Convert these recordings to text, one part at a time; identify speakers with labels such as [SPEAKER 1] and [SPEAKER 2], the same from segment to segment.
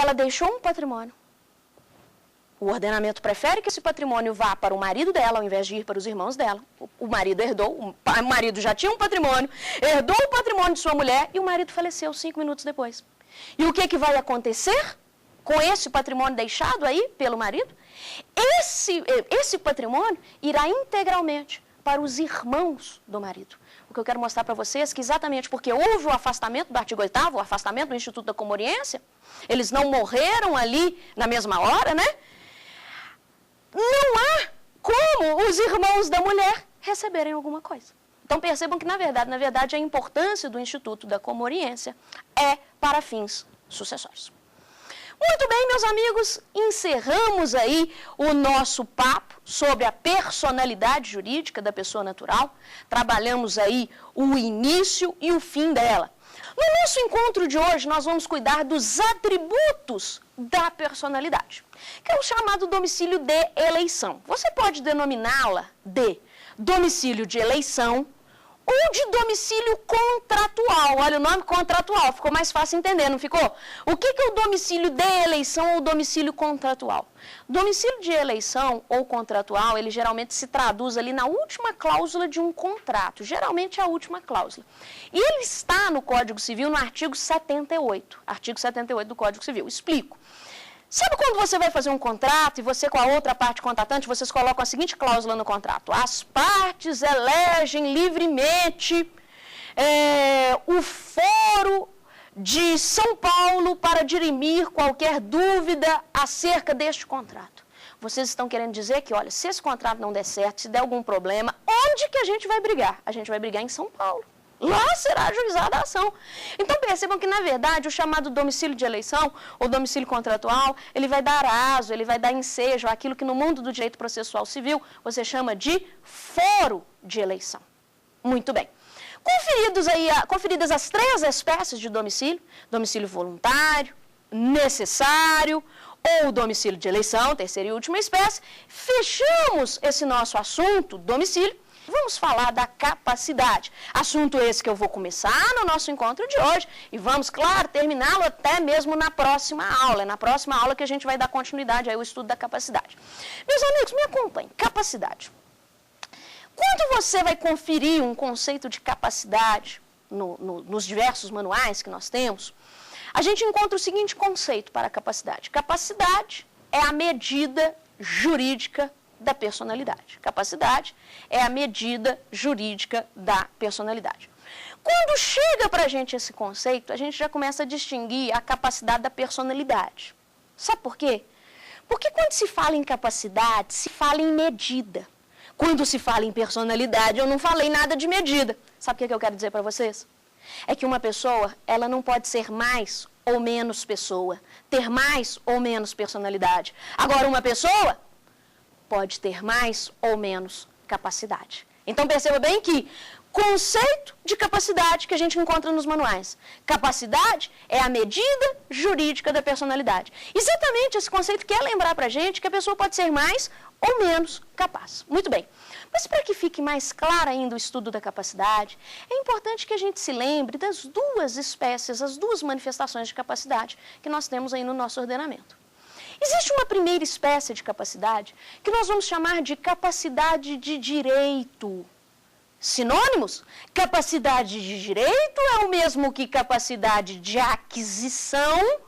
[SPEAKER 1] ela deixou um patrimônio. O ordenamento prefere que esse patrimônio vá para o marido dela, ao invés de ir para os irmãos dela. O marido herdou, o marido já tinha um patrimônio, herdou o patrimônio de sua mulher e o marido faleceu 5 minutos depois. E o que vai acontecer com esse patrimônio deixado aí pelo marido? Esse patrimônio irá integralmente para os irmãos do marido. O que eu quero mostrar para vocês é que exatamente porque houve o afastamento do artigo 8º, o afastamento do Instituto da Comoriência, eles não morreram ali na mesma hora, né? Não há como os irmãos da mulher receberem alguma coisa. Então percebam que, na verdade, a importância do Instituto da Comoriência é para fins sucessórios. Muito bem, meus amigos, encerramos aí o nosso papo sobre a personalidade jurídica da pessoa natural. Trabalhamos aí o início e o fim dela. No nosso encontro de hoje, nós vamos cuidar dos atributos da personalidade, que é o chamado domicílio de eleição. Você pode denominá-la de domicílio de eleição ou de domicílio contratual. Olha o nome contratual, ficou mais fácil entender, não ficou? O que é o domicílio de eleição ou domicílio contratual? Domicílio de eleição ou contratual, ele geralmente se traduz ali na última cláusula de um contrato, geralmente a última cláusula. E ele está no Código Civil no artigo 78 do Código Civil. Explico. Sabe quando você vai fazer um contrato e você com a outra parte contratante, vocês colocam a seguinte cláusula no contrato: as partes elegem livremente o foro de São Paulo para dirimir qualquer dúvida acerca deste contrato. Vocês estão querendo dizer que, olha, se esse contrato não der certo, se der algum problema, onde que a gente vai brigar? A gente vai brigar em São Paulo. Lá será ajuizada a ação. Então percebam que, na verdade, o chamado domicílio de eleição, ou domicílio contratual, ele vai dar aso, ele vai dar ensejo àquilo que no mundo do direito processual civil você chama de foro de eleição. Muito bem. Conferidas as 3 espécies de domicílio, domicílio voluntário, necessário ou domicílio de eleição, terceira e última espécie, fechamos esse nosso assunto, domicílio. Vamos falar da capacidade, assunto esse que eu vou começar no nosso encontro de hoje e vamos, claro, terminá-lo até mesmo na próxima aula. É na próxima aula que a gente vai dar continuidade ao estudo da capacidade. Meus amigos, me acompanhem. Capacidade. Quando você vai conferir um conceito de capacidade nos diversos manuais que nós temos, a gente encontra o seguinte conceito para a capacidade. Capacidade é a medida jurídica da personalidade. Capacidade é a medida jurídica da personalidade. Quando chega para a gente esse conceito, a gente já começa a distinguir a capacidade da personalidade. Sabe por quê? Porque quando se fala em capacidade, se fala em medida. Quando se fala em personalidade, eu não falei nada de medida. Sabe o que eu quero dizer para vocês? É que uma pessoa, ela não pode ser mais ou menos pessoa, ter mais ou menos personalidade. Agora, uma pessoa pode ter mais ou menos capacidade. Então perceba bem que conceito de capacidade que a gente encontra nos manuais. Capacidade é a medida jurídica da personalidade. Exatamente esse conceito quer lembrar para a gente que a pessoa pode ser mais ou menos capaz. Muito bem. Mas para que fique mais claro ainda o estudo da capacidade, é importante que a gente se lembre das 2 espécies, as 2 manifestações de capacidade que nós temos aí no nosso ordenamento. Existe uma primeira espécie de capacidade que nós vamos chamar de capacidade de direito. Sinônimos? Capacidade de direito é o mesmo que capacidade de aquisição,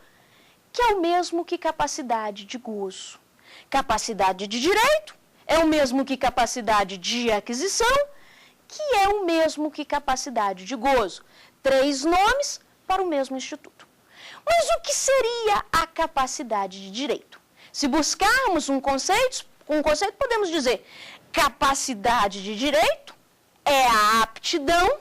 [SPEAKER 1] que é o mesmo que capacidade de gozo. Capacidade de direito é o mesmo que capacidade de aquisição, que é o mesmo que capacidade de gozo. 3 nomes para o mesmo instituto. Mas o que seria a capacidade de direito? Se buscarmos um conceito podemos dizer capacidade de direito é a aptidão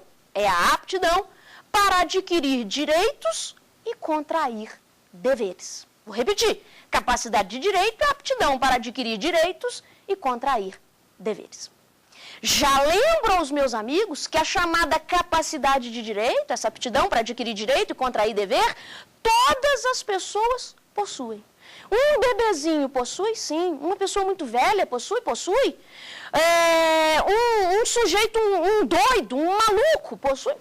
[SPEAKER 1] para adquirir direitos e contrair deveres. Vou repetir. Capacidade de direito é a aptidão para adquirir direitos e contrair deveres. Já lembro aos meus amigos que a chamada capacidade de direito, essa aptidão para adquirir direito e contrair dever, todas as pessoas possuem. Um bebezinho possui, sim. Uma pessoa muito velha possui. Um sujeito, um doido, um maluco, possui.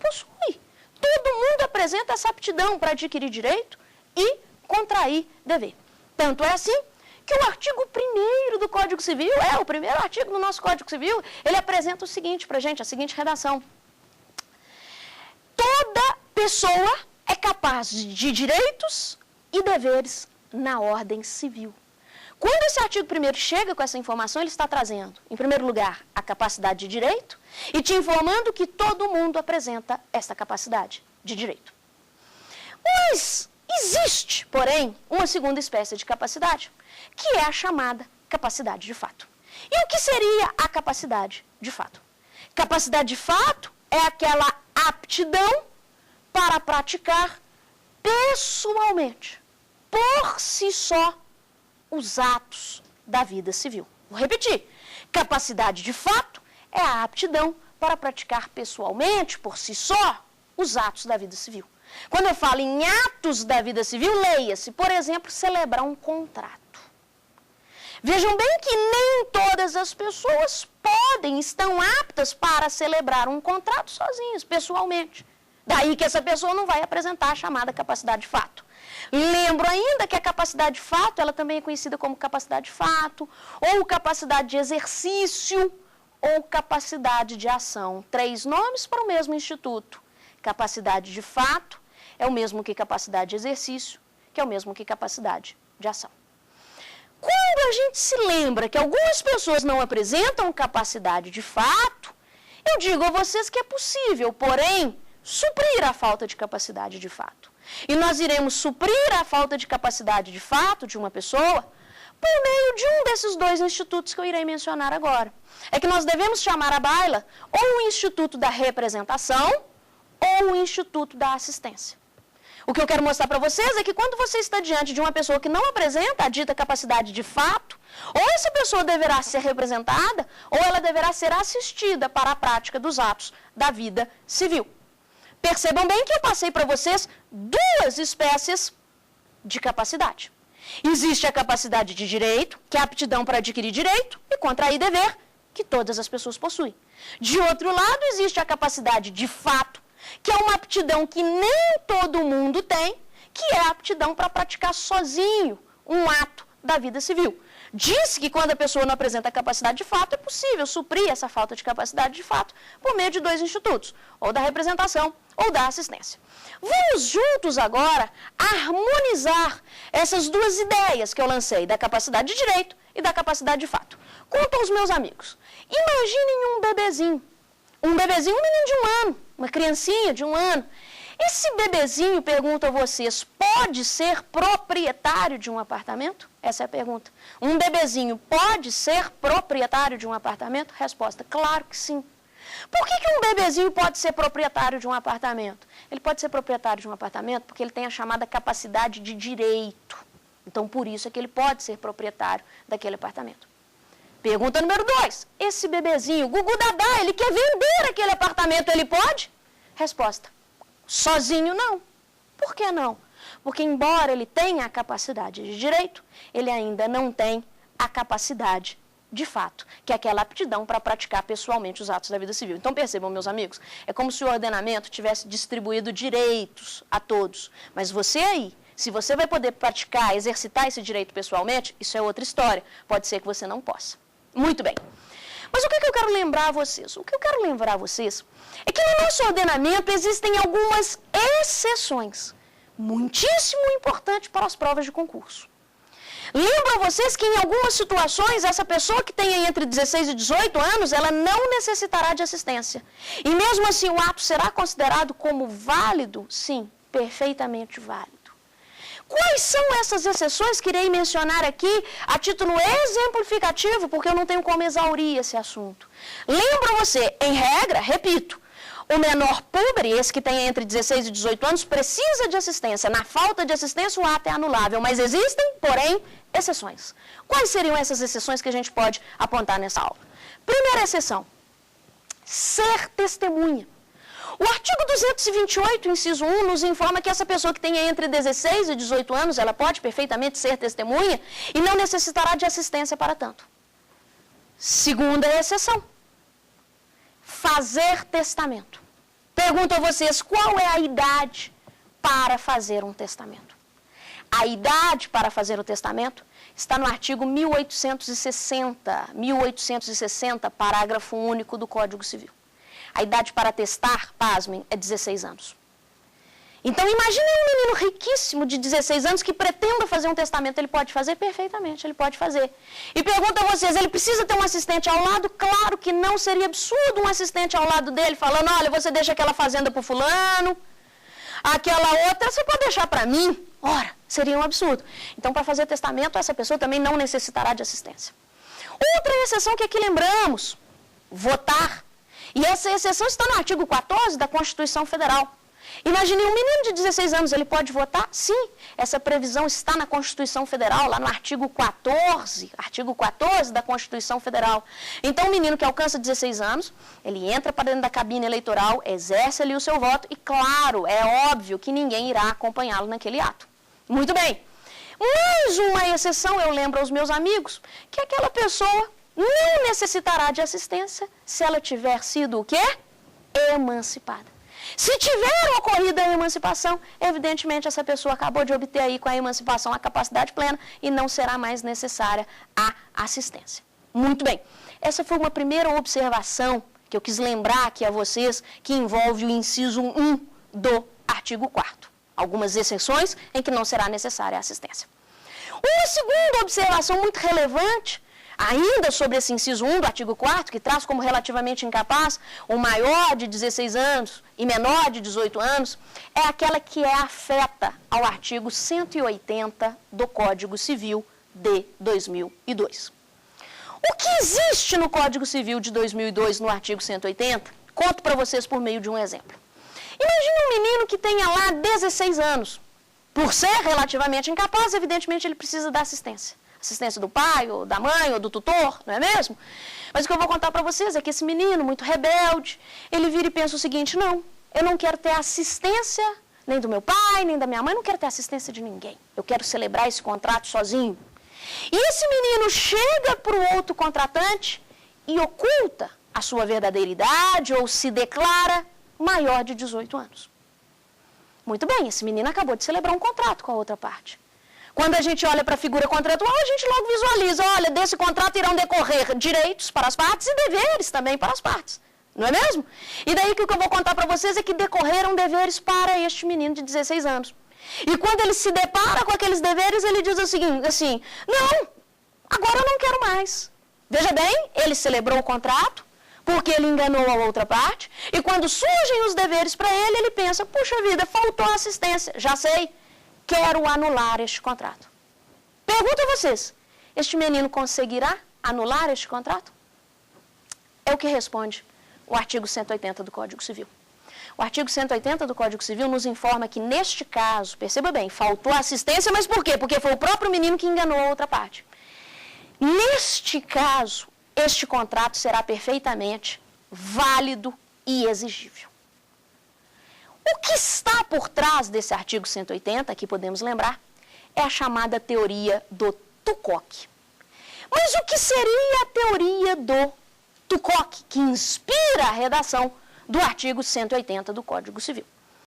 [SPEAKER 1] Todo mundo apresenta essa aptidão para adquirir direito e contrair dever. Tanto é assim que o artigo 1º do Código Civil, o primeiro artigo do nosso Código Civil, ele apresenta o seguinte para a gente, a seguinte redação. Toda pessoa é capaz de direitos e deveres na ordem civil. Quando esse artigo 1º chega com essa informação, ele está trazendo, em primeiro lugar, a capacidade de direito e te informando que todo mundo apresenta essa capacidade de direito. Mas existe, porém, uma segunda espécie de capacidade, que é a chamada capacidade de fato. E o que seria a capacidade de fato? Capacidade de fato é aquela aptidão para praticar pessoalmente, por si só, os atos da vida civil. Vou repetir. Capacidade de fato é a aptidão para praticar pessoalmente, por si só, os atos da vida civil. Quando eu falo em atos da vida civil, leia-se, por exemplo, celebrar um contrato. Vejam bem que nem todas as pessoas estão aptas para celebrar um contrato sozinhas, pessoalmente. Daí que essa pessoa não vai apresentar a chamada capacidade de fato. Lembro ainda que a capacidade de fato, ela também é conhecida como capacidade de fato, ou capacidade de exercício, ou capacidade de ação. 3 nomes para o mesmo instituto. Capacidade de fato é o mesmo que capacidade de exercício, que é o mesmo que capacidade de ação. Quando a gente se lembra que algumas pessoas não apresentam capacidade de fato, eu digo a vocês que é possível, porém, suprir a falta de capacidade de fato. E nós iremos suprir a falta de capacidade de fato de uma pessoa por meio de um desses 2 institutos que eu irei mencionar agora. É que nós devemos chamar à baila ou o Instituto da Representação ou o Instituto da Assistência. O que eu quero mostrar para vocês é que quando você está diante de uma pessoa que não apresenta a dita capacidade de fato, ou essa pessoa deverá ser representada, ou ela deverá ser assistida para a prática dos atos da vida civil. Percebam bem que eu passei para vocês 2 espécies de capacidade. Existe a capacidade de direito, que é a aptidão para adquirir direito e contrair dever, que todas as pessoas possuem. De outro lado, existe a capacidade de fato, que é uma aptidão que nem todo mundo tem, que é a aptidão para praticar sozinho um ato da vida civil. Diz que quando a pessoa não apresenta capacidade de fato, é possível suprir essa falta de capacidade de fato por meio de 2 institutos, ou da representação ou da assistência. Vamos juntos agora harmonizar essas 2 ideias que eu lancei, da capacidade de direito e da capacidade de fato. Conto aos meus amigos. Imaginem um bebezinho, um menino de 1 ano, uma criancinha de 1 ano. Esse bebezinho, pergunto a vocês, pode ser proprietário de um apartamento? Essa é a pergunta. Um bebezinho pode ser proprietário de um apartamento? Resposta, claro que sim. Por que um bebezinho pode ser proprietário de um apartamento? Ele pode ser proprietário de um apartamento porque ele tem a chamada capacidade de direito. Então, por isso é que ele pode ser proprietário daquele apartamento. Pergunta número 2. Esse bebezinho, Gugu Dadá, ele quer vender aquele apartamento, ele pode? Resposta, sozinho não. Por que não? Porque embora ele tenha a capacidade de direito, ele ainda não tem a capacidade de fato, que é aquela aptidão para praticar pessoalmente os atos da vida civil. Então percebam, meus amigos, é como se o ordenamento tivesse distribuído direitos a todos. Mas você aí, se você vai poder praticar, exercitar esse direito pessoalmente, isso é outra história. Pode ser que você não possa. Muito bem. Mas o que eu quero lembrar a vocês? O que eu quero lembrar a vocês é que no nosso ordenamento existem algumas exceções muitíssimo importantes para as provas de concurso. Lembro a vocês que em algumas situações, essa pessoa que tem entre 16 e 18 anos, ela não necessitará de assistência. E mesmo assim o ato será considerado como válido? Sim, perfeitamente válido. Quais são essas exceções que irei mencionar aqui a título exemplificativo, porque eu não tenho como exaurir esse assunto. Lembro você, em regra, repito, o menor púbere, esse que tem entre 16 e 18 anos, precisa de assistência. Na falta de assistência, o ato é anulável, mas existem, porém, exceções. Quais seriam essas exceções que a gente pode apontar nessa aula? Primeira exceção, ser testemunha. O artigo 228, inciso 1, nos informa que essa pessoa que tem entre 16 e 18 anos, ela pode perfeitamente ser testemunha e não necessitará de assistência para tanto. Segunda exceção, fazer testamento. Pergunto a vocês, qual é a idade para fazer um testamento? A idade para fazer o testamento está no artigo 1860, parágrafo único do Código Civil. A idade para testar, pasmem, é 16 anos. Então, imagine um menino riquíssimo de 16 anos que pretenda fazer um testamento. Ele pode fazer perfeitamente, ele pode fazer. E pergunto a vocês, ele precisa ter um assistente ao lado? Claro que não, seria absurdo um assistente ao lado dele falando, olha, você deixa aquela fazenda para o fulano, aquela outra você pode deixar para mim. Ora, seria um absurdo. Então, para fazer testamento, essa pessoa também não necessitará de assistência. Outra exceção que aqui lembramos, votar. E essa exceção está no artigo 14 da Constituição Federal. Imagine um menino de 16 anos, ele pode votar? Sim, essa previsão está na Constituição Federal, lá no artigo 14 da Constituição Federal. Então, o menino que alcança 16 anos, ele entra para dentro da cabine eleitoral, exerce ali o seu voto e, claro, é óbvio que ninguém irá acompanhá-lo naquele ato. Muito bem. Mais uma exceção, eu lembro aos meus amigos, que aquela pessoa não necessitará de assistência se ela tiver sido o quê? Emancipada. Se tiver ocorrido a emancipação, evidentemente essa pessoa acabou de obter aí com a emancipação a capacidade plena e não será mais necessária a assistência. Muito bem. Essa foi uma primeira observação que eu quis lembrar aqui a vocês, que envolve o inciso 1 do artigo 4º. Algumas exceções em que não será necessária a assistência. Uma segunda observação muito relevante, ainda sobre esse inciso 1 do artigo 4º, que traz como relativamente incapaz o maior de 16 anos e menor de 18 anos, é aquela que afeta ao artigo 180 do Código Civil de 2002. O que existe no Código Civil de 2002, no artigo 180, conto para vocês por meio de um exemplo. Imagine um menino que tenha lá 16 anos. Por ser relativamente incapaz, evidentemente ele precisa da assistência. Assistência do pai, ou da mãe, ou do tutor, não é mesmo? Mas o que eu vou contar para vocês é que esse menino, muito rebelde, ele vira e pensa o seguinte, não, eu não quero ter assistência nem do meu pai, nem da minha mãe, não quero ter assistência de ninguém. Eu quero celebrar esse contrato sozinho. E esse menino chega para o outro contratante e oculta a sua verdadeira idade ou se declara maior de 18 anos. Muito bem, esse menino acabou de celebrar um contrato com a outra parte. Quando a gente olha para a figura contratual, a gente logo visualiza, olha, desse contrato irão decorrer direitos para as partes e deveres também para as partes. Não é mesmo? E daí que o que eu vou contar para vocês é que decorreram deveres para este menino de 16 anos. E quando ele se depara com aqueles deveres, ele diz o seguinte, assim, não, agora eu não quero mais. Veja bem, ele celebrou o contrato, porque ele enganou a outra parte, e quando surgem os deveres para ele, ele pensa, puxa vida, faltou assistência, já sei, quero anular este contrato. Pergunto a vocês, este menino conseguirá anular este contrato? É o que responde o artigo 180 do Código Civil. O artigo 180 do Código Civil nos informa que, neste caso, perceba bem, faltou assistência, mas por quê? Porque foi o próprio menino que enganou a outra parte. Neste caso, este contrato será perfeitamente válido e exigível. O que está por trás desse artigo 180, aqui podemos lembrar, é a chamada teoria do Tucoque. Mas o que seria a teoria do Tucoque, que inspira a redação do artigo 180 do Código Civil?